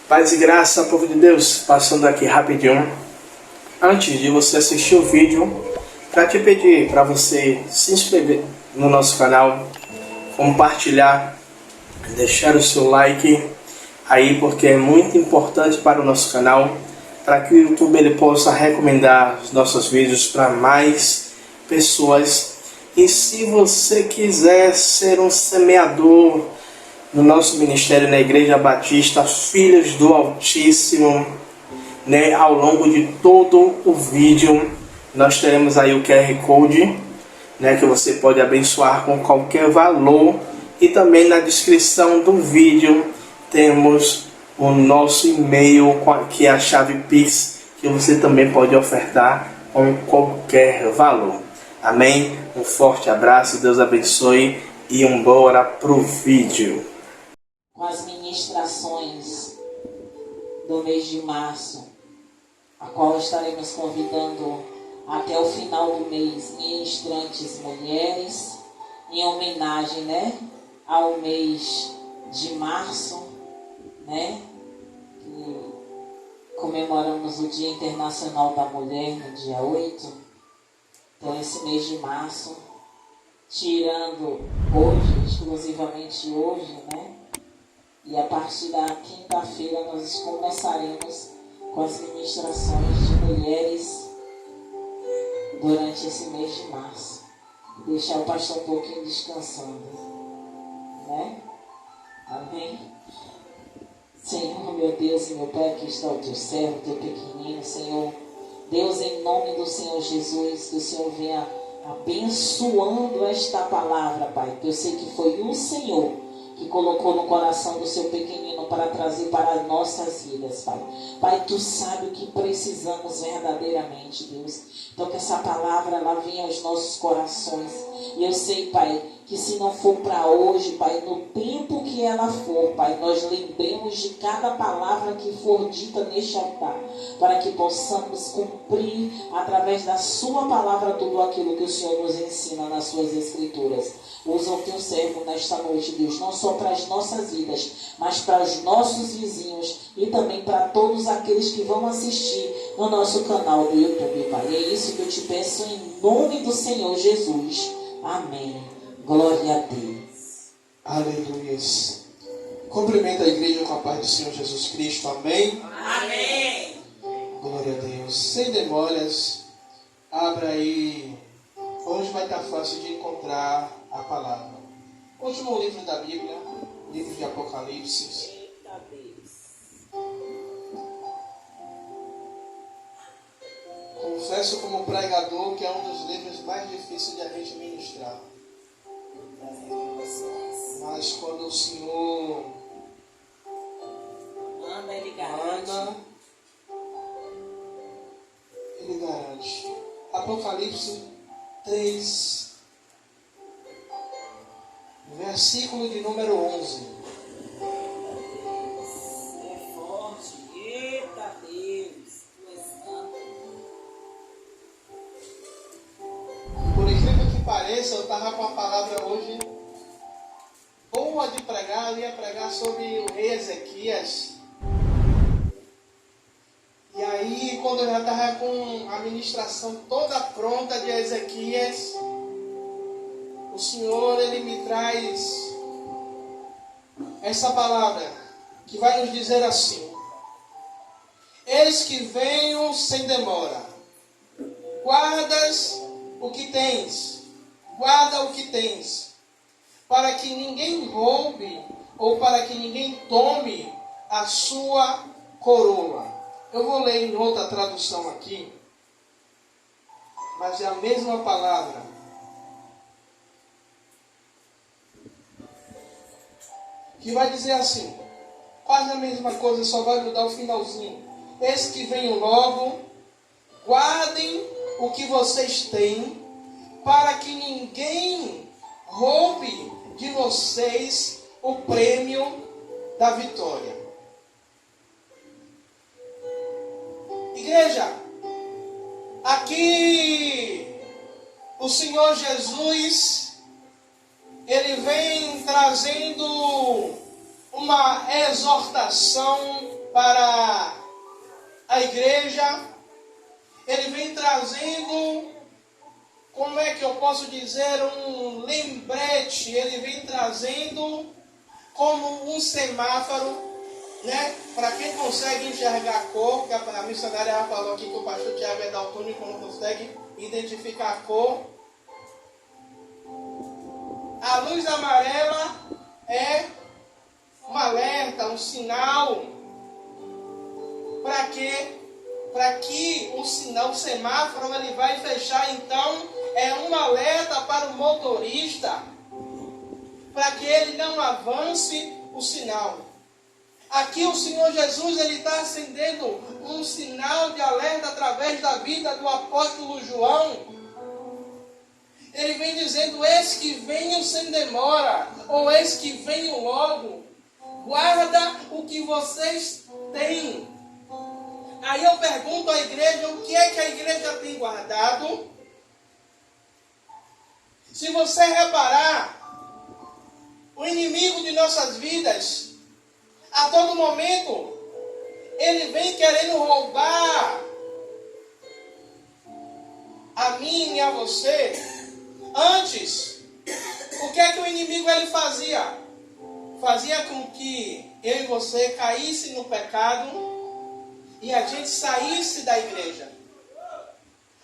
Paz e graça, povo de Deus, passando aqui rapidinho. Antes de você assistir o vídeo, para te pedir para você se inscrever no nosso canal, compartilhar, deixar o seu like aí, porque é muito importante para o nosso canal, para que o YouTube ele possa recomendar os nossos vídeos para mais pessoas. E se você quiser ser um semeador no nosso ministério na Igreja Batista Filhos do Altíssimo, ao longo de todo o vídeo nós teremos aí o QR Code, que você pode abençoar com qualquer valor, e também na descrição do vídeo temos o nosso e-mail, que é a chave Pix, que você também pode ofertar com qualquer valor. Amém? Um forte abraço, Deus abençoe e bora pro vídeo. Com as ministrações do mês de março, a qual estaremos convidando até o final do mês ministrantes mulheres, em homenagem, ao mês de março, que comemoramos o Dia Internacional da Mulher no dia 8. Então esse mês de março, tirando hoje, exclusivamente hoje, e a partir da quinta-feira nós começaremos com as ministrações de mulheres durante esse mês de março. Deixar o pastor um pouquinho descansando. Amém? Senhor, meu Deus e meu Pai, que está o teu servo, teu pequenino, Senhor. Deus, em nome do Senhor Jesus, que o Senhor venha abençoando esta palavra, Pai. Que eu sei que foi o Senhor que colocou no coração do seu pequenino para trazer para as nossas vidas, Pai. Pai, Tu sabe o que precisamos verdadeiramente, Deus. Então que essa palavra ela venha aos nossos corações. E eu sei, Pai, que se não for para hoje, Pai, no tempo que ela for, Pai, nós lembremos de cada palavra que for dita neste altar, para que possamos cumprir através da sua palavra tudo aquilo que o Senhor nos ensina nas suas escrituras. Usa o teu servo nesta noite, Deus, não só para as nossas vidas, mas para os nossos vizinhos e também para todos aqueles que vão assistir no nosso canal do YouTube, Pai. É isso que eu te peço em nome do Senhor Jesus. Amém. Glória a Deus. Aleluia. Cumprimenta a igreja com a paz do Senhor Jesus Cristo. Amém. Amém. Glória a Deus. Sem demoras, abra aí. Hoje vai estar fácil de encontrar a palavra. Último livro da Bíblia, livro de Apocalipse. Eita Deus. Confesso como pregador que é um dos livros mais difíceis de a gente ministrar. Mas quando o Senhor manda, Ele garante. Ele garante. Apocalipse 3, versículo de número 11. É forte. Eita Deus. Por incrível que pareça, eu estava com a palavra hoje boa de pregar. Eu ia pregar sobre o rei Ezequias. E aí, quando eu já estava com a ministração toda pronta de Ezequias, o Senhor, Ele me traz essa palavra, que vai nos dizer assim: eis que venho sem demora, guarda o que tens, para que ninguém roube, ou para que ninguém tome a sua coroa. Eu vou ler em outra tradução aqui, mas é a mesma palavra. Que vai dizer assim, quase a mesma coisa, só vai mudar o finalzinho. Eis que venho logo, guardem o que vocês têm, para que ninguém roube de vocês o prêmio da vitória. Igreja, aqui o Senhor Jesus, Ele vem trazendo uma exortação para a igreja, ele vem trazendo, como é que eu posso dizer, um lembrete, ele vem trazendo como um semáforo, né? Para quem consegue enxergar a cor, que a missionária já falou aqui que o pastor Tiago é daltônico, não consegue identificar a cor. A luz amarela é um alerta, um sinal. Para quê? Para que o sinal, o semáforo, ele vai fechar, então é um alerta para o motorista, para que ele não avance o sinal. Aqui o Senhor Jesus, ele está acendendo um sinal de alerta através da vida do apóstolo João. Ele vem dizendo: eis que venho sem demora, ou eis que venho logo, guarda o que vocês têm. Aí eu pergunto à igreja, o que é que a igreja tem guardado? Se você reparar, o inimigo de nossas vidas, a todo momento, ele vem querendo roubar a mim e a você. Antes, o que é que o inimigo ele fazia? Fazia com que eu e você caísse no pecado e a gente saísse da igreja.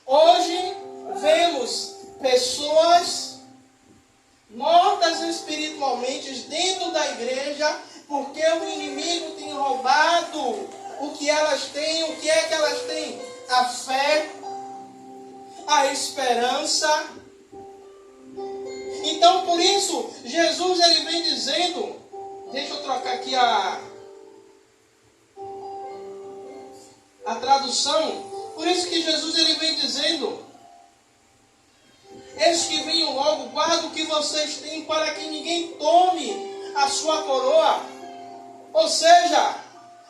Hoje, vemos pessoas mortas espiritualmente dentro da igreja, porque o inimigo tem roubado o que elas têm. O que é que elas têm? A fé, a esperança. Então, por isso, Jesus ele vem dizendo, deixa eu trocar aqui a tradução. Por isso que Jesus ele vem dizendo: eis que venho logo, guarda o que vocês têm, para que ninguém tome a sua coroa. Ou seja,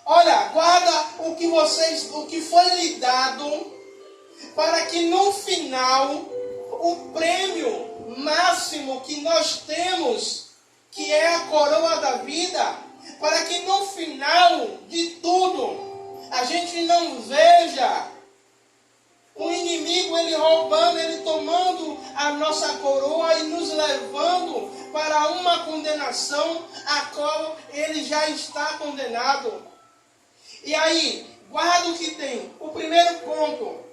olha, guarda o que foi lhe dado, para que no final, o prêmio máximo que nós temos, que é a coroa da vida, para que no final de tudo, a gente não veja o inimigo ele roubando, ele tomando a nossa coroa e nos levando para uma condenação a qual ele já está condenado. E aí, guarda o que tem. O primeiro ponto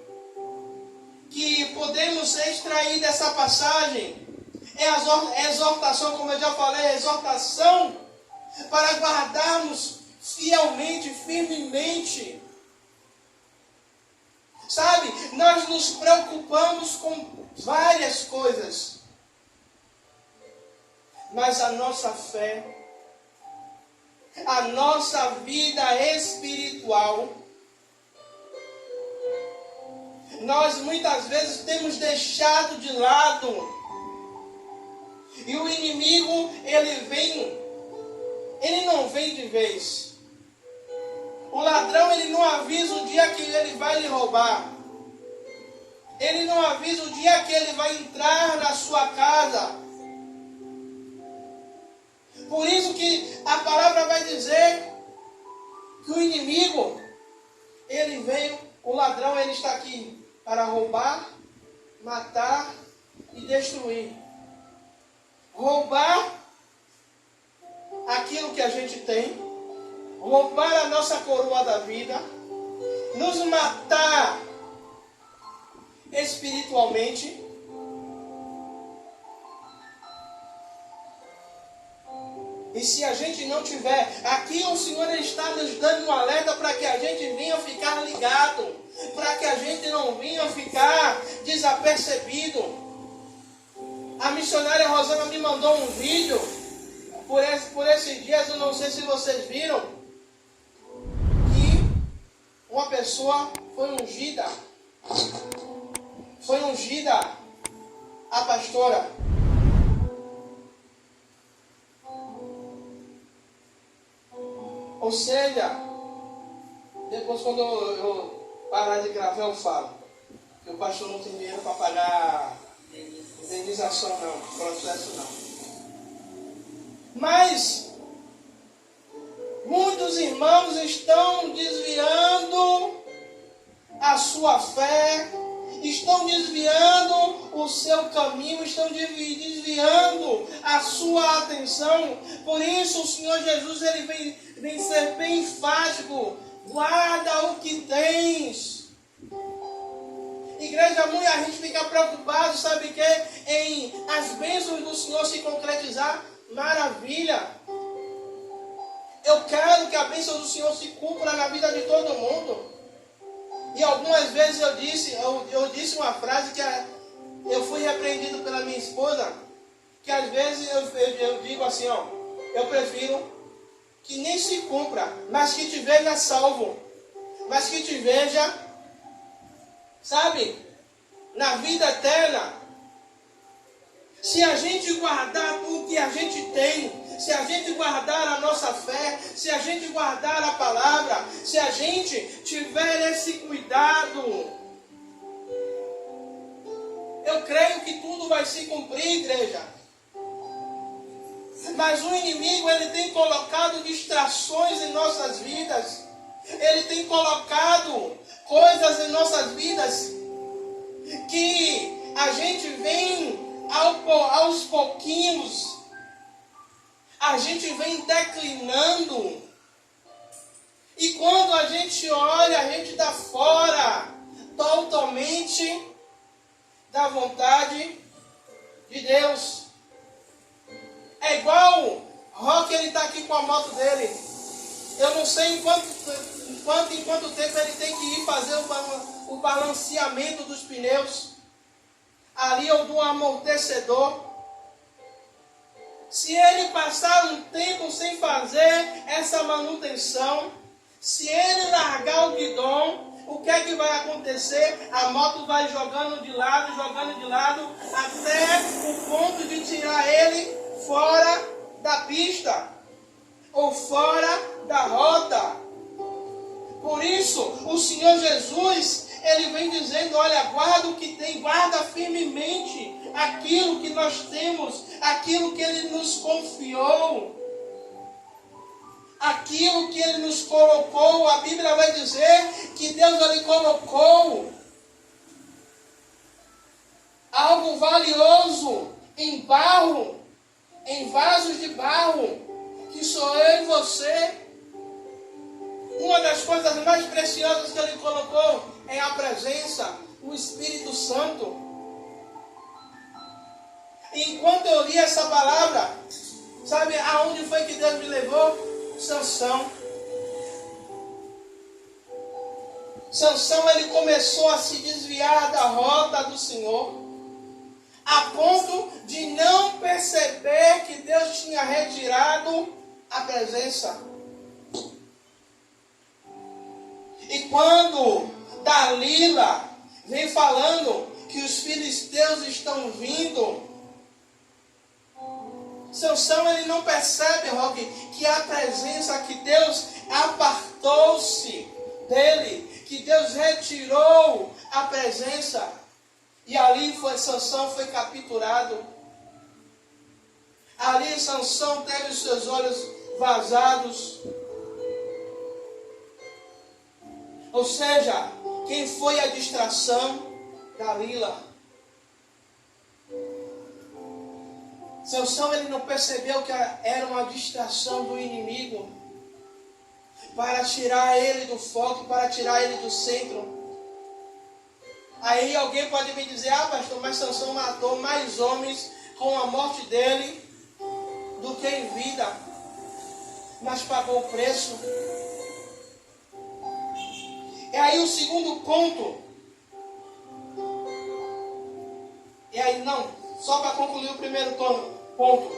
que podemos extrair dessa passagem é a exortação, como eu já falei, a exortação para guardarmos fielmente, firmemente. Sabe, nós nos preocupamos com várias coisas, mas a nossa fé, a nossa vida espiritual, nós muitas vezes temos deixado de lado. E o inimigo, ele não vem de vez. O ladrão, ele não avisa o dia que ele vai lhe roubar. Ele não avisa o dia que ele vai entrar na sua casa. Por isso que a palavra vai dizer que o inimigo, ele veio, o ladrão, ele está aqui para roubar, matar e destruir. Roubar aquilo que a gente tem, roubar a nossa coroa da vida, nos matar espiritualmente. E se a gente não tiver, aqui o Senhor está nos dando um alerta para que a gente venha ficar ligado, para que a gente não venha ficar desapercebido. A missionária Rosana me mandou um vídeo por esses dias, eu não sei se vocês viram, que uma pessoa foi ungida a pastora. Ou seja, depois quando eu parar de gravar eu falo que o pastor não tem dinheiro para pagar indenização não, processo não. Mas Muitos irmãos estão desviando a sua fé, estão desviando o seu caminho, estão desviando a sua atenção. Por isso o Senhor Jesus ele vem ser bem enfático: guarda o que tens. Igreja, a gente fica preocupado, sabe o que? Em as bênçãos do Senhor se concretizar. Maravilha! Eu quero que a bênção do Senhor se cumpra na vida de todo mundo. E algumas vezes eu disse uma frase que eu fui repreendido pela minha esposa, que às vezes eu digo assim, ó, eu prefiro que nem se cumpra, mas que te veja salvo, mas que te veja, sabe, na vida eterna. Se a gente guardar o que a gente tem, se a gente guardar a nossa fé, se a gente guardar a palavra, se a gente tiver esse cuidado, eu creio que tudo vai se cumprir, igreja. Mas o inimigo, ele tem colocado distrações em nossas vidas. Ele tem colocado coisas em nossas vidas que a gente vem aos pouquinhos, a gente vem declinando. E quando a gente olha, a gente dá fora totalmente da vontade de Deus. É igual Rock, ele está aqui com a moto dele. Eu não sei em quanto tempo ele tem que ir fazer o balanceamento dos pneus. Ali ou do amortecedor. Se ele passar um tempo sem fazer essa manutenção, se ele largar o guidão, o que é que vai acontecer? A moto vai jogando de lado, até o ponto de tirar ele fora da pista, ou fora da rota. Por isso, o Senhor Jesus, ele vem dizendo, olha, guarda o que tem, guarda firmemente aquilo que nós temos, aquilo que ele nos confiou, aquilo que ele nos colocou. A Bíblia vai dizer que Deus ele colocou algo valioso em barro, em vasos de barro, que sou eu e você. Uma das coisas mais preciosas que ele colocou é a presença, o Espírito Santo. E enquanto eu li essa palavra, sabe aonde foi que Deus me levou? Sansão. Sansão, ele começou a se desviar da rota do Senhor, a ponto de não perceber que Deus tinha retirado a presença. E quando Dalila vem falando que os filisteus estão vindo, Sansão ele não percebe, Roque, que a presença, que Deus apartou-se dele, que Deus retirou a presença. E ali Sansão foi capturado. Ali Sansão teve os seus olhos vazados. Ou seja, quem foi a distração? Dalila. Sansão ele não percebeu que era uma distração do inimigo para tirar ele do foco, para tirar ele do centro. Aí alguém pode me dizer, pastor, mas Sansão matou mais homens com a morte dele do que em vida, mas pagou o preço. E aí o segundo ponto, e aí não, só para concluir o primeiro ponto,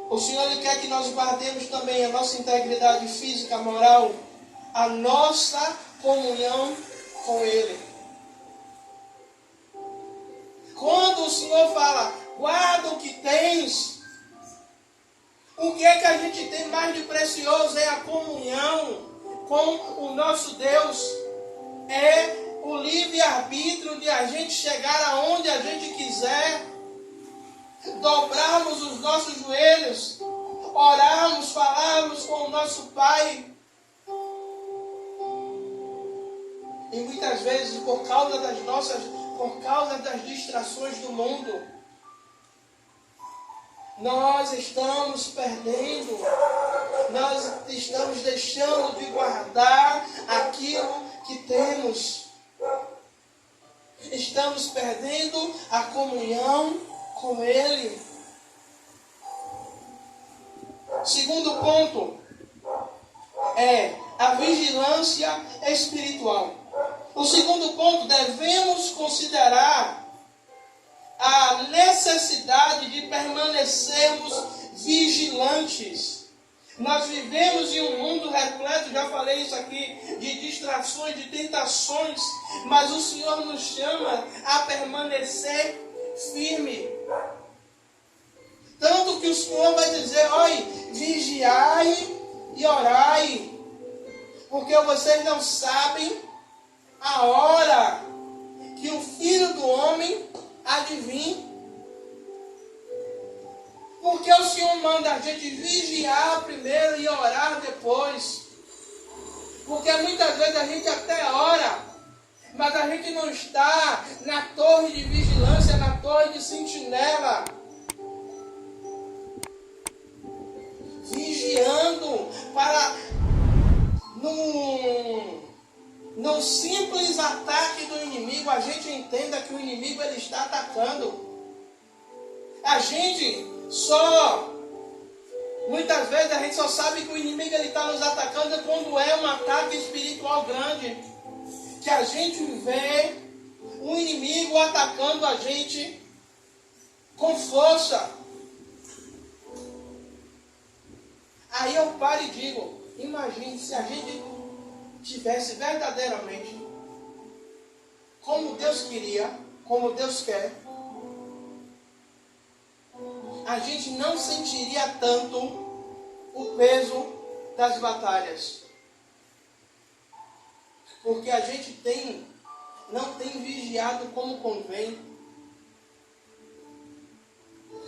o Senhor ele quer que nós guardemos também a nossa integridade física, moral, a nossa comunhão com Ele. Quando o Senhor fala, guarda o que tens, o que é que a gente tem mais de precioso? É a comunhão com o nosso Deus. É o livre-arbítrio de a gente chegar aonde a gente quiser, dobrarmos os nossos joelhos, orarmos, falarmos com o nosso Pai. E muitas vezes, por causa das distrações do mundo, nós estamos perdendo, nós estamos deixando de guardar aquilo que temos. Estamos perdendo a comunhão com Ele. Segundo ponto é a vigilância espiritual. O segundo ponto, devemos considerar a necessidade de permanecermos vigilantes. Nós vivemos em um mundo repleto, já falei isso aqui, de distrações, de tentações, mas o Senhor nos chama a permanecer firme. Tanto que o Senhor vai dizer, olha, vigiai e orai, porque vocês não sabem a hora que o Filho do Homem há de vir. Porque o Senhor manda a gente vigiar primeiro e orar depois. Porque muitas vezes a gente até ora, mas a gente não está na torre de vigilância, na torre de sentinela, vigiando para no simples ataque do inimigo, a gente entenda que o inimigo ele está atacando. A gente muitas vezes a gente só sabe que o inimigo ele está nos atacando quando é um ataque espiritual grande. Que a gente vê o inimigo atacando a gente com força. Aí eu paro e digo, imagine se a gente tivesse verdadeiramente como Deus queria, como Deus quer, a gente não sentiria tanto o peso das batalhas. Porque a gente não tem vigiado como convém.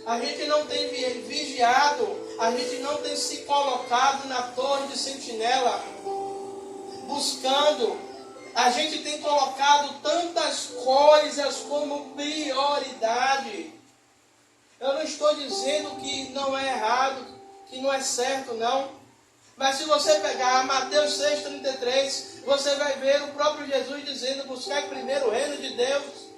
A gente não tem vigiado, a gente não tem se colocado na torre de sentinela, buscando. A gente tem colocado tantas coisas como prioridade. Eu não estou dizendo que não é errado, que não é certo, não. Mas se você pegar Mateus 6,33, você vai ver o próprio Jesus dizendo, buscar primeiro o reino de Deus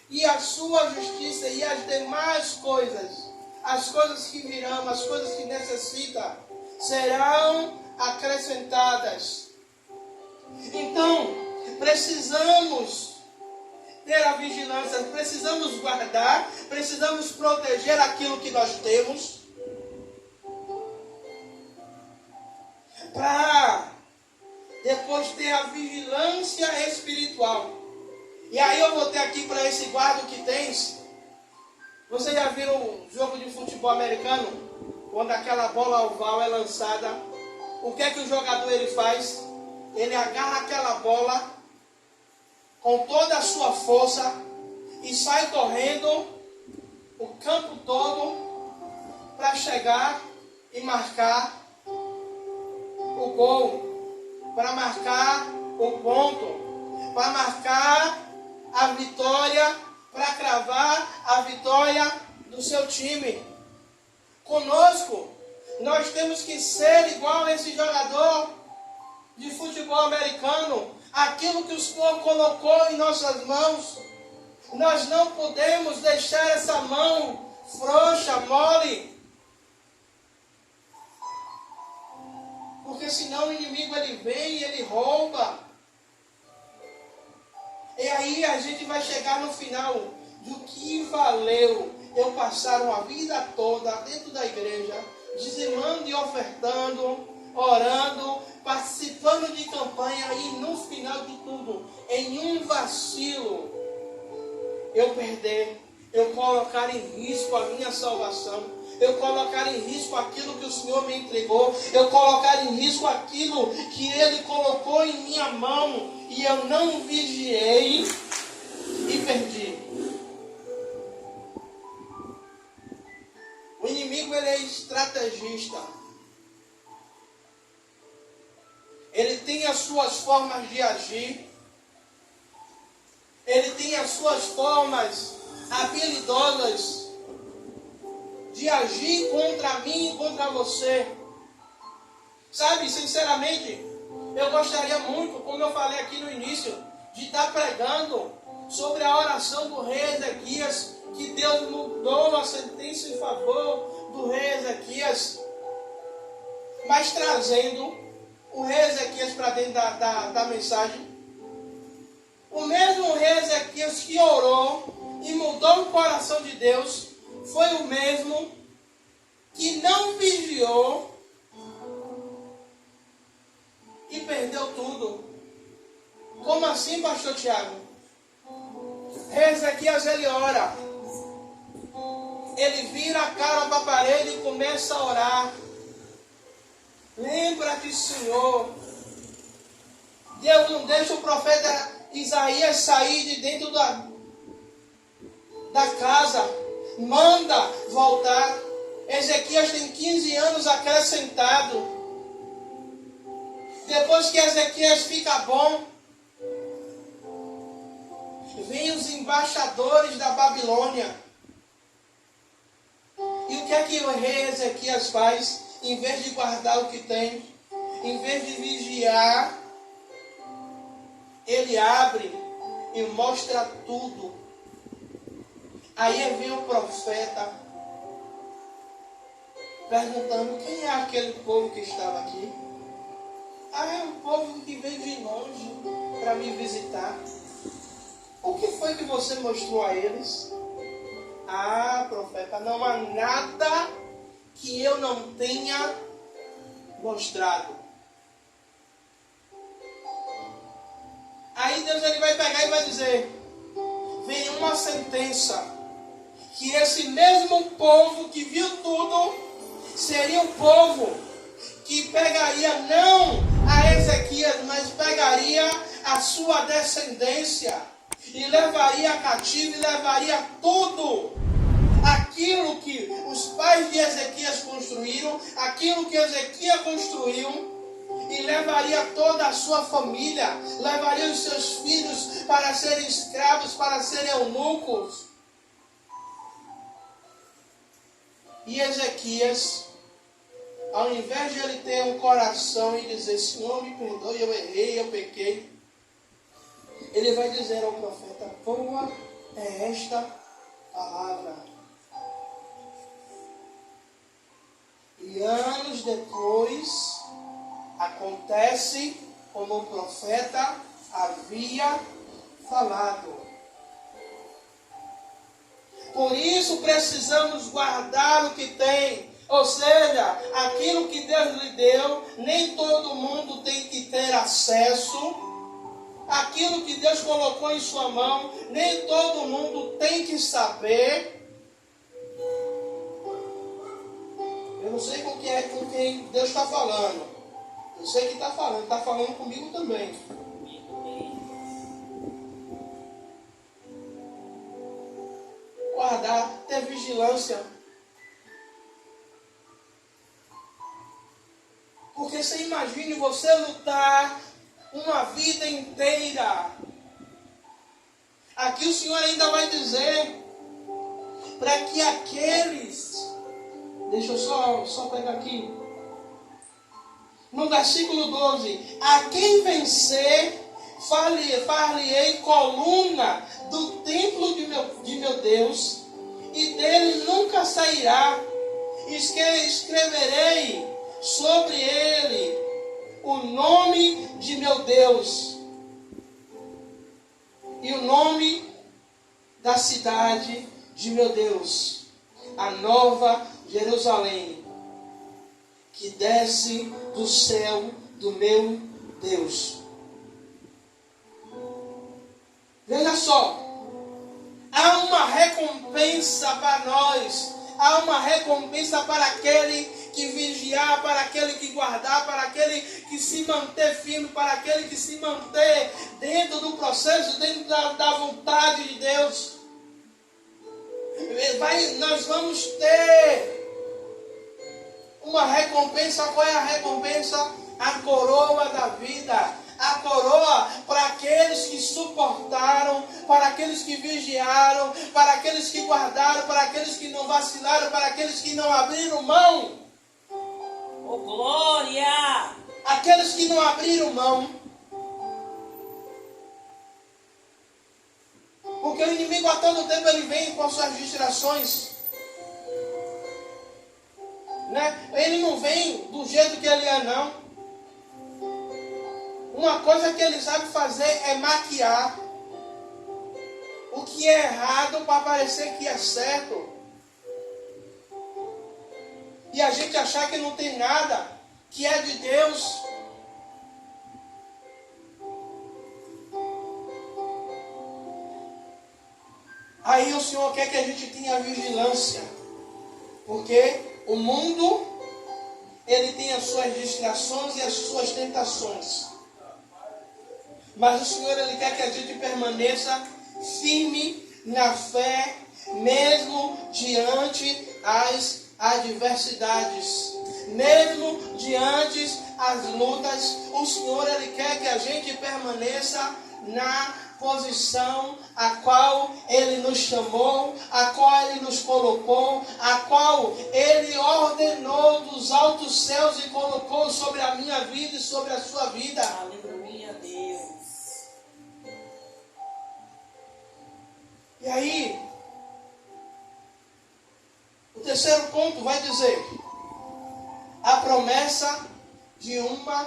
e a sua justiça e as demais coisas, as coisas que virão, as coisas que necessita, serão acrescentadas. Então, precisamos ter a vigilância, precisamos guardar, precisamos proteger aquilo que nós temos, para depois ter a vigilância espiritual. E aí eu vou ter aqui para esse guarda que tens. Você já viu o jogo de futebol americano? Quando aquela bola oval é lançada, o que é que o jogador ele faz? Ele agarra aquela bola com toda a sua força e sai correndo o campo todo para chegar e marcar o gol, para marcar o ponto, para marcar a vitória, para cravar a vitória do seu time. Conosco, nós temos que ser igual a esse jogador de futebol americano. Aquilo que o Senhor colocou em nossas mãos, nós não podemos deixar essa mão frouxa, mole, porque senão o inimigo ele vem e ele rouba. E aí a gente vai chegar no final do que valeu eu passar uma vida toda dentro da igreja, dizimando e ofertando, orando, participando de campanha e no final de tudo, em um vacilo, eu perder, eu colocar em risco a minha salvação, eu colocar em risco aquilo que o Senhor me entregou, eu colocar em risco aquilo que Ele colocou em minha mão e eu não vigiei e perdi. O inimigo ele é estrategista. Ele tem as suas formas de agir. Ele tem as suas formas habilidosas de agir contra mim e contra você. Sabe, sinceramente, eu gostaria muito, como eu falei aqui no início, de estar pregando sobre a oração do rei Ezequias, que Deus mudou a sentença em favor do rei Ezequias, mas trazendo o rei Ezequias para dentro da mensagem. O mesmo rei Ezequias que orou e mudou o coração de Deus, foi o mesmo que não vigiou e perdeu tudo. Como assim, pastor Tiago? Rei Ezequias, ele ora. Ele vira a cara para a parede e começa a orar. Lembra-te, Senhor. Deus não deixa o profeta Isaías sair de dentro da casa. Manda voltar. Ezequias tem 15 anos acrescentado. Depois que Ezequias fica bom, vem os embaixadores da Babilônia. E o que é que o rei Ezequias faz? Em vez de guardar o que tem, em vez de vigiar, ele abre e mostra tudo. Aí vem o profeta perguntando: quem é aquele povo que estava aqui? Ah, é um povo que veio de longe para me visitar. O que foi que você mostrou a eles? Ah, profeta, não há nada que eu não tenha mostrado. Aí Deus ele vai pegar e vai dizer: vem uma sentença, que esse mesmo povo que viu tudo, seria um povo que pegaria não a Ezequias, mas pegaria a sua descendência, e levaria cativo, e levaria tudo aquilo que os pais de Ezequias construíram, aquilo que Ezequias construiu, e levaria toda a sua família, levaria os seus filhos para serem escravos, para serem eunucos. E Ezequias, ao invés de ele ter um coração e dizer: Senhor, me perdoe, eu errei, eu pequei, ele vai dizer ao profeta: boa é esta palavra. E anos depois, acontece como o profeta havia falado. Por isso precisamos guardar o que tem. Ou seja, aquilo que Deus lhe deu, nem todo mundo tem que ter acesso. Aquilo que Deus colocou em sua mão, nem todo mundo tem que saber. Eu não sei com quem Deus está falando. Eu sei que está falando comigo também. Guardar, ter vigilância. Porque você imagine você lutar uma vida inteira. Aqui o Senhor ainda vai dizer para que aqueles, deixa eu só pegar aqui, no versículo 12: a quem vencer, far-lhe-ei coluna do templo de meu Deus, e dele nunca sairá. Escreverei sobre ele o nome de meu Deus e o nome da cidade de meu Deus, a nova Jerusalém, que desce do céu do meu Deus. Veja só, há uma recompensa para nós, há uma recompensa para aquele que vigiar, para aquele que guardar, para aquele que se manter firme, para aquele que se manter dentro do processo, dentro da vontade de Deus. Nós vamos ter uma recompensa. Qual é a recompensa? A coroa da vida. A coroa para aqueles que suportaram, para aqueles que vigiaram, para aqueles que guardaram, para aqueles que não vacilaram, para aqueles que não abriram mão. Oh, glória! Aqueles que não abriram mão. Porque o inimigo a todo tempo ele vem com suas distrações. Né? Ele não vem do jeito que ele é, não. Uma coisa que ele sabe fazer é maquiar o que é errado para parecer que é certo. E a gente achar que não tem nada que é de Deus. Aí o Senhor quer que a gente tenha vigilância. Porque o mundo, ele tem as suas distrações e as suas tentações. Mas o Senhor, ele quer que a gente permaneça firme na fé, mesmo diante as adversidades, mesmo diante as lutas. O Senhor, ele quer que a gente permaneça na posição a qual ele nos chamou, a qual ele nos colocou, a qual ele ordenou dos altos céus e colocou sobre a minha vida e sobre a sua vida. Aleluia, Deus. E aí, o terceiro ponto vai dizer: a promessa de uma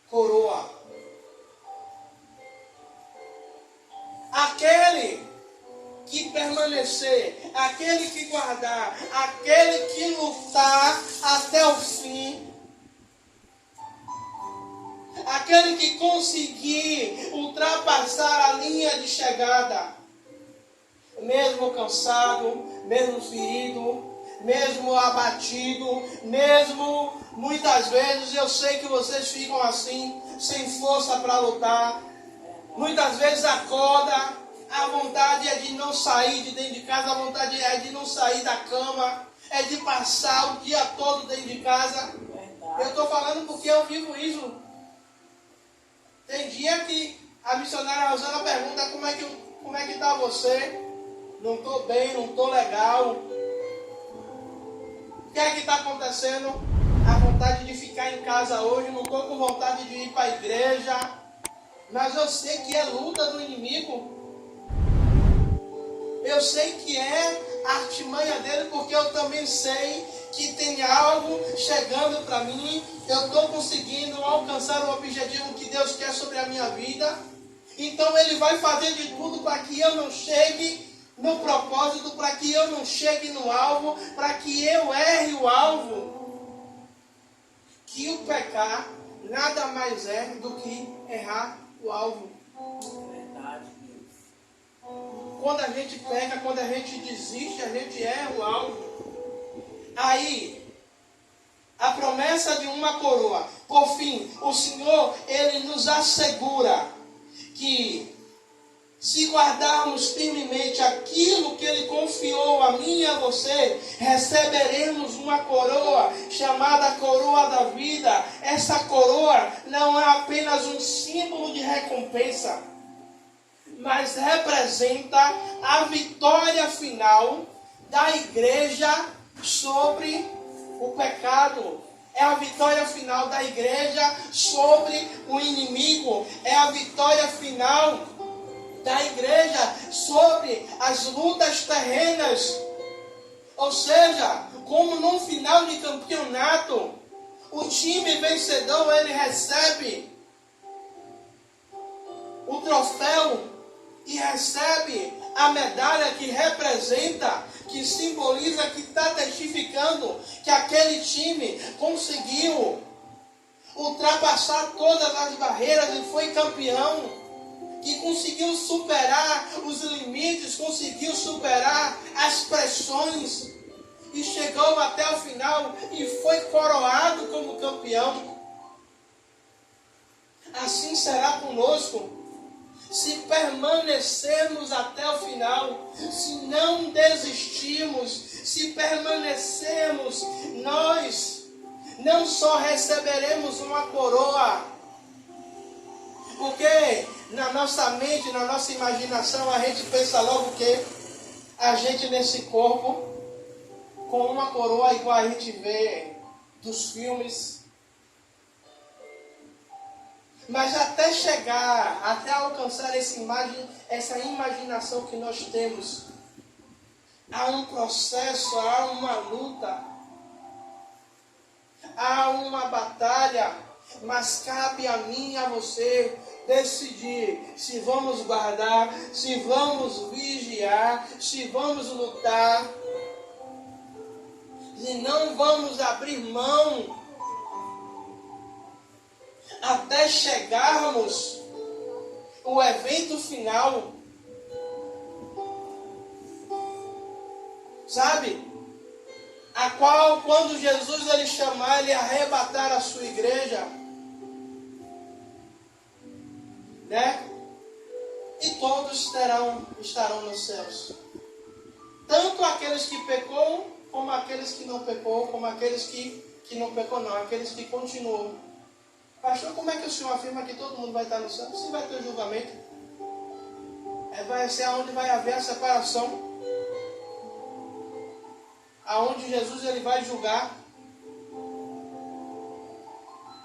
coroa. Aquele que permanecer, aquele que guardar, aquele que lutar até o fim, aquele que conseguir ultrapassar a linha de chegada, mesmo cansado, mesmo ferido, mesmo abatido, mesmo muitas vezes eu sei que vocês ficam assim, sem força para lutar. Muitas vezes acorda, a vontade é de não sair de dentro de casa, a vontade é de não sair da cama, é de passar o dia todo dentro de casa. Eu estou falando porque eu vivo isso. Tem dia que a missionária Rosana pergunta como é que está você? Não estou bem, não estou legal. O que é que está acontecendo? A vontade de ficar em casa hoje, não estou com vontade de ir para a igreja. Mas eu sei que é luta do inimigo. Eu sei que é a artimanha dele, porque eu também sei que tem algo chegando para mim. Eu estou conseguindo alcançar o objetivo que Deus quer sobre a minha vida. Então ele vai fazer de tudo para que eu não chegue no propósito, para que eu não chegue no alvo, para que eu erre o alvo. Que o pecar nada mais é do que errar o alvo. Verdade, Deus. Quando a gente peca, quando a gente desiste, a gente erra o alvo. Aí, a promessa de uma coroa. Por fim, o Senhor, ele nos assegura que se guardarmos firmemente aquilo que ele confiou a mim e a você, receberemos uma coroa chamada coroa da vida. Essa coroa não é apenas um símbolo de recompensa, mas representa a vitória final da igreja sobre o pecado. É a vitória final da igreja sobre o inimigo. É a vitória final da igreja sobre as lutas terrenas. Ou seja, como num final de campeonato, o time vencedor ele recebe o troféu e recebe a medalha que representa, que simboliza, que está testificando que aquele time conseguiu ultrapassar todas as barreiras e foi campeão. Que conseguiu superar os limites, conseguiu superar as pressões e chegou até o final e foi coroado como campeão. Assim será conosco, se permanecermos até o final, se não desistirmos, se permanecermos nós não só receberemos uma coroa, porque na nossa mente, na nossa imaginação, a gente pensa logo que a gente nesse corpo, com uma coroa igual a gente vê dos filmes. Mas até chegar, até alcançar essa imaginação que nós temos, há um processo, há uma luta, há uma batalha, mas cabe a mim e a você decidir se vamos guardar, se vamos vigiar, se vamos lutar, e não vamos abrir mão até chegarmos o evento final. Sabe? A qual, quando Jesus ele chamar, ele arrebatar a sua igreja, né? E todos estarão nos céus. Tanto aqueles que pecou, como aqueles que não pecou, como aqueles que não pecou não, aqueles que continuam. Pastor, como é que o senhor afirma que todo mundo vai estar no céu? Sim, vai ter julgamento. Vai ser onde vai haver a separação. Aonde Jesus ele vai julgar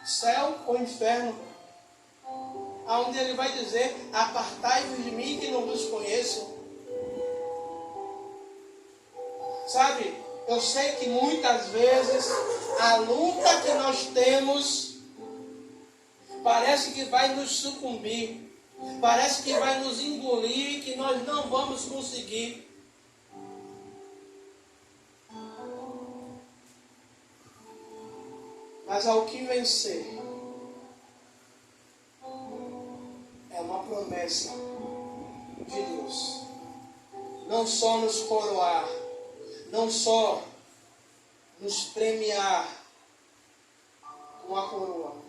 céu ou inferno. Aonde ele vai dizer, apartai-vos de mim que não vos conheço. Sabe, eu sei que muitas vezes a luta que nós temos parece que vai nos sucumbir, parece que vai nos engolir, que nós não vamos conseguir. Mas ao que vencer é uma promessa de Deus. Não só nos coroar, não só nos premiar com a coroa,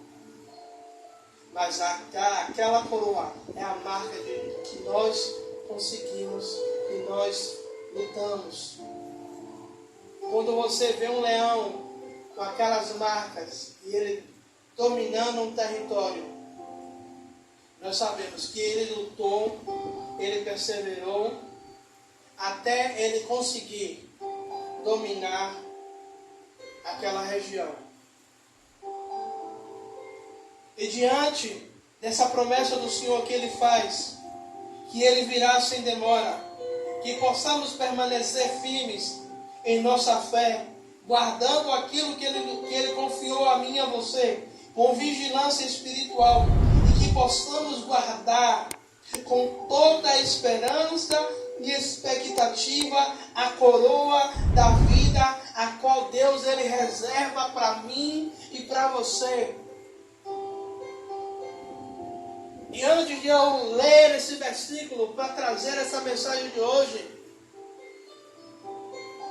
mas aquela coroa é a marca de que nós conseguimos, que nós lutamos. Quando você vê um leão com aquelas marcas e ele dominando um território, nós sabemos que ele lutou, ele perseverou até ele conseguir dominar aquela região. E diante dessa promessa do Senhor que ele faz, que ele virá sem demora, que possamos permanecer firmes em nossa fé, guardando aquilo que ele confiou a mim e a você, com vigilância espiritual, e que possamos guardar com toda a esperança e expectativa a coroa da vida, a qual Deus ele reserva para mim e para você. E antes de eu ler esse versículo para trazer essa mensagem de hoje,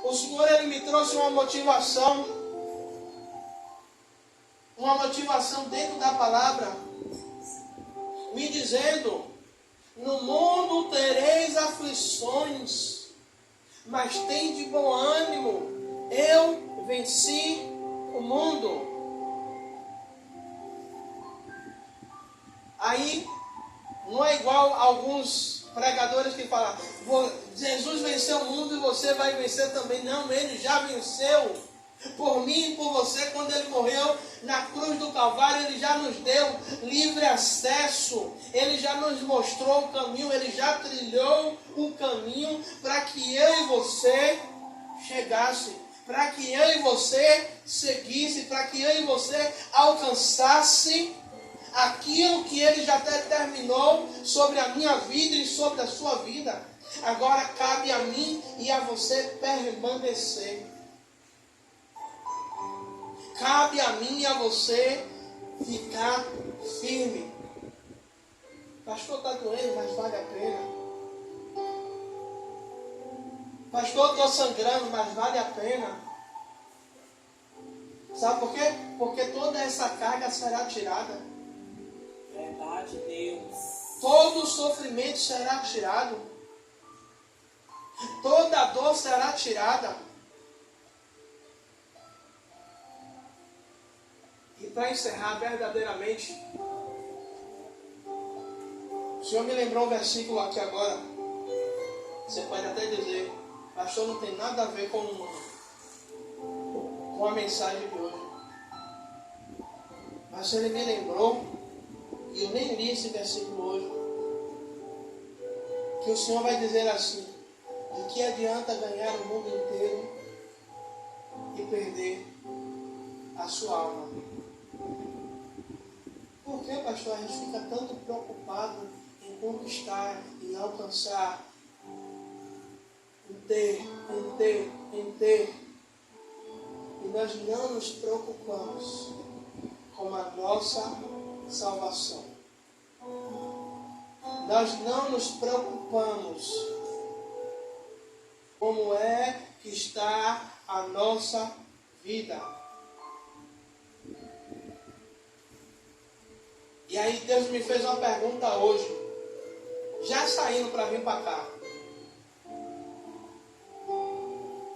o Senhor ele me trouxe uma motivação dentro da palavra, me dizendo: no mundo tereis aflições, mas tende bom ânimo, eu venci o mundo. Aí, não é igual alguns pregadores que falam, Jesus venceu o mundo e você vai vencer também. Não, ele já venceu. Por mim e por você, quando ele morreu na cruz do Calvário, ele já nos deu livre acesso. Ele já nos mostrou o caminho, ele já trilhou o caminho para que eu e você chegasse, para que eu e você seguisse, para que eu e você alcançasse aquilo que ele já determinou sobre a minha vida e sobre a sua vida. Agora cabe a mim e a você permanecer. Cabe a mim e a você ficar firme. Pastor, está doendo, mas vale a pena. Pastor, estou sangrando, mas vale a pena. Sabe por quê? Porque toda essa carga será tirada. Verdade, Deus. Todo o sofrimento será tirado. Toda a dor será tirada. para encerrar verdadeiramente, o Senhor me lembrou um versículo aqui agora. Você pode até dizer, pastor, não tem nada a ver com a mensagem de hoje. Mas ele me lembrou, e eu nem li esse versículo hoje, que o Senhor vai dizer assim: de que adianta ganhar o mundo inteiro e perder a sua alma? Por que, pastor, a gente fica tanto preocupado em conquistar, em alcançar, em ter, e nós não nos preocupamos com a nossa salvação? Nós não nos preocupamos como é que está a nossa vida. E aí Deus me fez uma pergunta hoje, já saindo para vir para cá.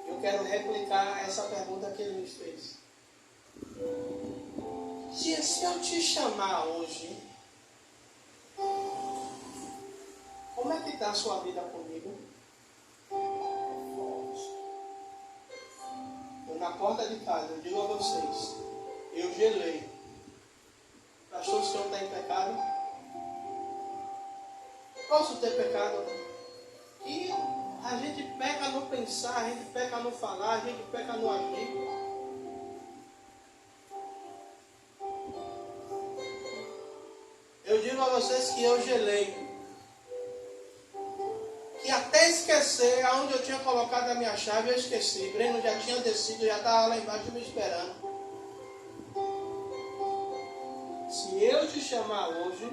Eu quero replicar essa pergunta que Ele me fez. Se eu te chamar hoje, como é que está a sua vida comigo? Eu, na porta de casa, eu digo a vocês, eu gelei. Pastor, o senhor está em pecado? Posso ter pecado? E a gente peca no pensar, a gente peca no falar, a gente peca no agir. Eu digo a vocês que eu gelei. Que até esquecer aonde eu tinha colocado a minha chave, eu esqueci. Breno já tinha descido, já estava lá embaixo me esperando. Se eu te chamar hoje,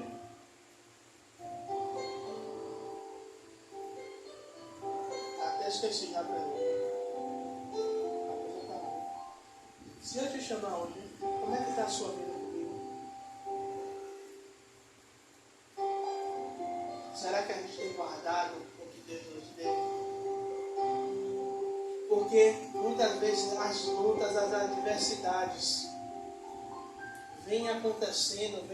até esqueci já, Breno. Se eu te chamar hoje, como é que está a sua vida comigo? Será que a gente tem guardado o que Deus nos deu? Porque muitas vezes as lutas, as adversidades vêm acontecendo,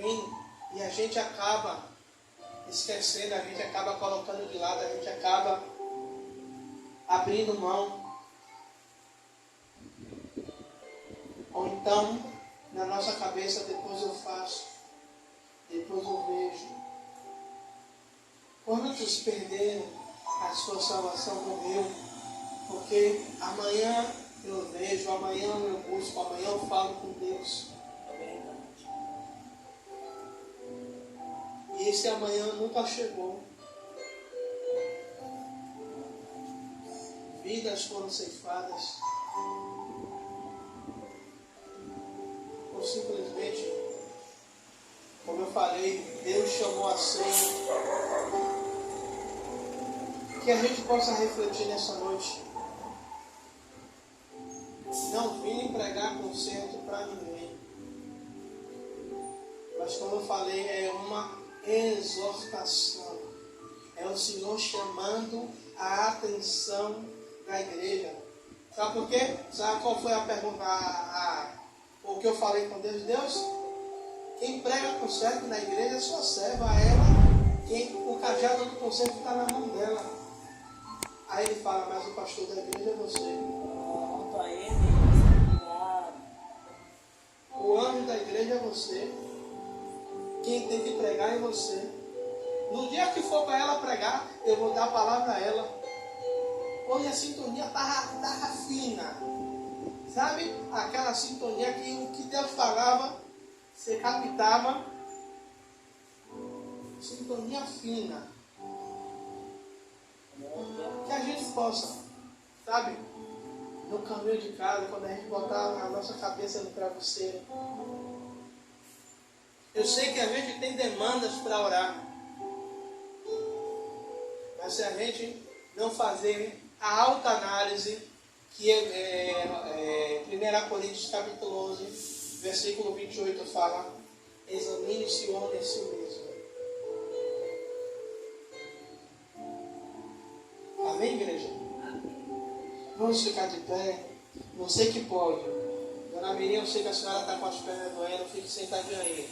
e a gente acaba esquecendo, a gente acaba colocando de lado, a gente acaba abrindo mão. Ou então, na nossa cabeça, depois eu faço, depois eu vejo. Quantos perderam a sua salvação morreu? Porque amanhã eu vejo, amanhã eu busco, amanhã eu falo com Deus. E esse amanhã nunca chegou. Vidas foram ceifadas. Ou simplesmente, como eu falei, Deus chamou a ceia. Que a gente possa refletir nessa noite. Não vim pregar conserto para ninguém. Mas como eu falei, é uma exortação. É o Senhor chamando a atenção da igreja. Sabe por quê? Sabe qual foi a pergunta? O que eu falei com Deus? Deus, quem prega conserto na igreja é sua serva. O cajado do conserto está na mão dela. Aí ele fala, mas o pastor da igreja é você. O anjo da igreja é você. Quem tem que pregar é você. No dia que for para ela pregar, eu vou dar a palavra a ela. Hoje a sintonia estava fina. Sabe? Aquela sintonia que o que Deus falava, você captava. Sintonia fina. Que a gente possa, sabe? No caminho de casa, quando a gente botar a nossa cabeça no travesseiro. Eu sei que a gente tem demandas para orar. Mas se a gente não fazer a autoanálise, que é 1 Coríntios capítulo 11, versículo 28 fala, examine-se o homem a si mesmo. Amém, igreja? Vamos ficar de pé. Você que pode, Dona Miriam, eu sei que a senhora está com as pernas doendo, fique sentadinha aí.